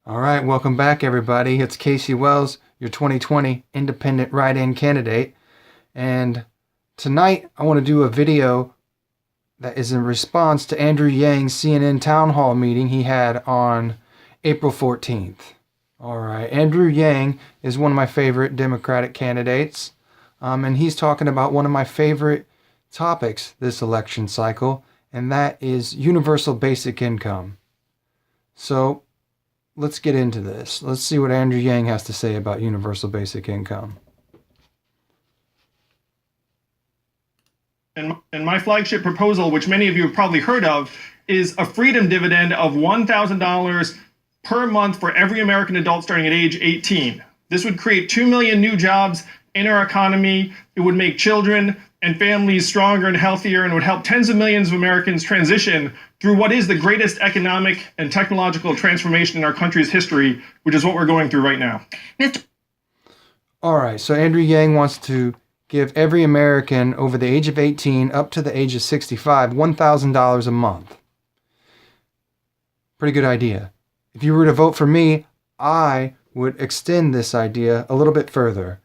All right, welcome back, everybody. It's Kasey Wells, your 2020 independent write-in candidate. And tonight, I want to do a video that is in response to Andrew Yang's CNN town hall meeting he had on April 14th. All right, Andrew Yang is one of my favorite Democratic candidates, and he's talking about one of my favorite topics this election cycle, and that is universal basic income. So let's get into this. Let's see what Andrew Yang has to say about universal basic income. And my flagship proposal, which many of you have probably heard of, is a freedom dividend of $1,000 per month for every American adult starting at age 18. This would create 2 million new jobs in our economy. It would make children and families stronger and healthier, and would help tens of millions of Americans transition through what is the greatest economic and technological transformation in our country's history, which is what we're going through right now. All right, so Andrew Yang wants to give every American over the age of 18 up to the age of 65 $1,000 a month. Pretty good idea. If you were to vote for me, I would extend this idea a little bit further.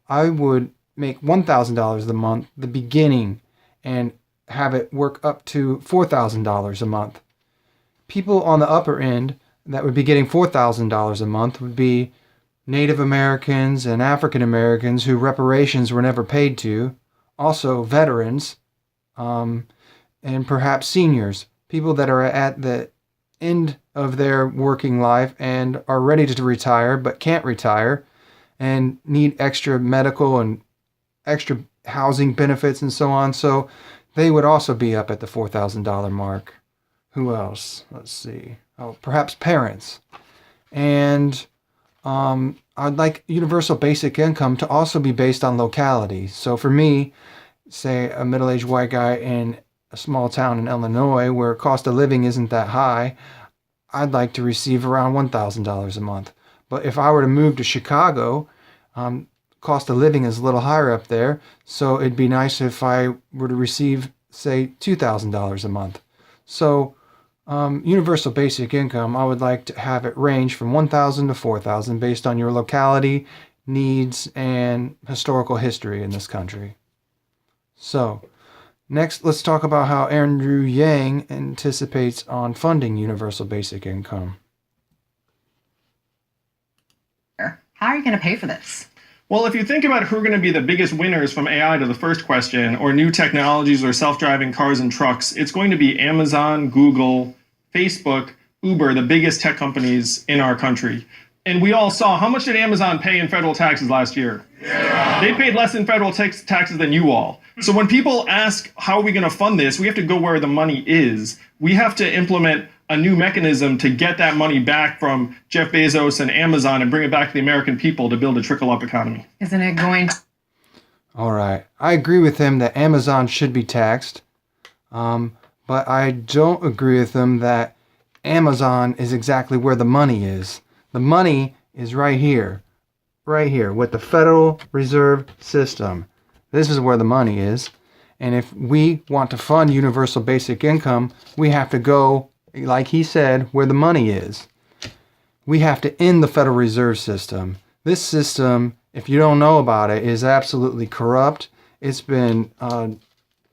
I would make $1,000 a month the beginning and have it work up to $4,000 a month. People on the upper end that would be getting $4,000 a month would be Native Americans and African Americans who reparations were never paid to, also veterans, and perhaps seniors, people that are at the end of their working life and are ready to retire but can't retire and need extra medical and extra housing benefits and so on. So they would also be up at the $4,000 mark. Who else? Let's see. Oh, perhaps parents. And I'd like universal basic income to also be based on locality. So for me, say a middle-aged white guy in a small town in Illinois where cost of living isn't that high, I'd like to receive around $1,000 a month. But if I were to move to Chicago, cost of living is a little higher up there, so it'd be nice if I were to receive, say, $2,000 a month. So universal basic income, I would like to have it range from $1,000 to $4,000 based on your locality, needs, and historical history in this country. So next, let's talk about how Andrew Yang anticipates on funding universal basic income. How are you going to pay for this? Well, if you think about who are going to be the biggest winners from AI to the first question, or new technologies or self-driving cars and trucks, it's going to be Amazon, Google, Facebook, Uber, the biggest tech companies in our country. And we all saw, how much did Amazon pay in federal taxes last year? Yeah. They paid less in federal taxes than you all. So when people ask, how are we going to fund this? We have to go where the money is. We have to implement a new mechanism to get that money back from Jeff Bezos and Amazon and bring it back to the American people to build a trickle-up economy. Isn't it going to? All right. I agree with him that Amazon should be taxed, but I don't agree with him that Amazon is exactly where the money is. The money is right here with the Federal Reserve System. This is where the money is. And if we want to fund universal basic income, we have to go, like he said, where the money is. We have to end the Federal Reserve System. This system, if you don't know about it, is absolutely corrupt. It's been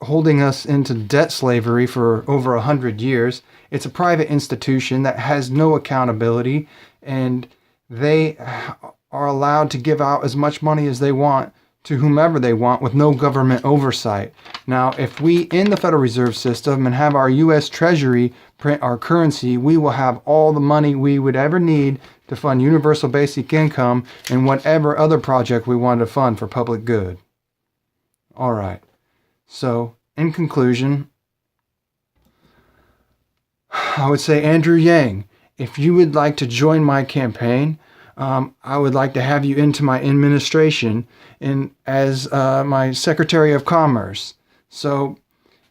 holding us into debt slavery for over 100 years. It's a private institution that has no accountability, and they are allowed to give out as much money as they want to whomever they want with no government oversight. Now, if we end the Federal Reserve System and have our U.S. Treasury print our currency, we will have all the money we would ever need to fund universal basic income and whatever other project we want to fund for public good. All right. So, in conclusion, I would say, Andrew Yang, if you would like to join my campaign, I would like to have you into my administration as my Secretary of Commerce. So,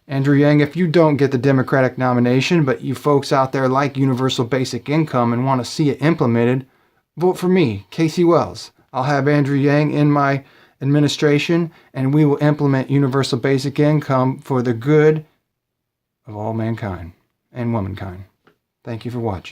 Andrew Yang, if you don't get the Democratic nomination, but you folks out there like universal basic income and want to see it implemented, vote for me, Kasey Wells. I'll have Andrew Yang in my administration, and we will implement universal basic income for the good of all mankind and womankind. Thank you for watching.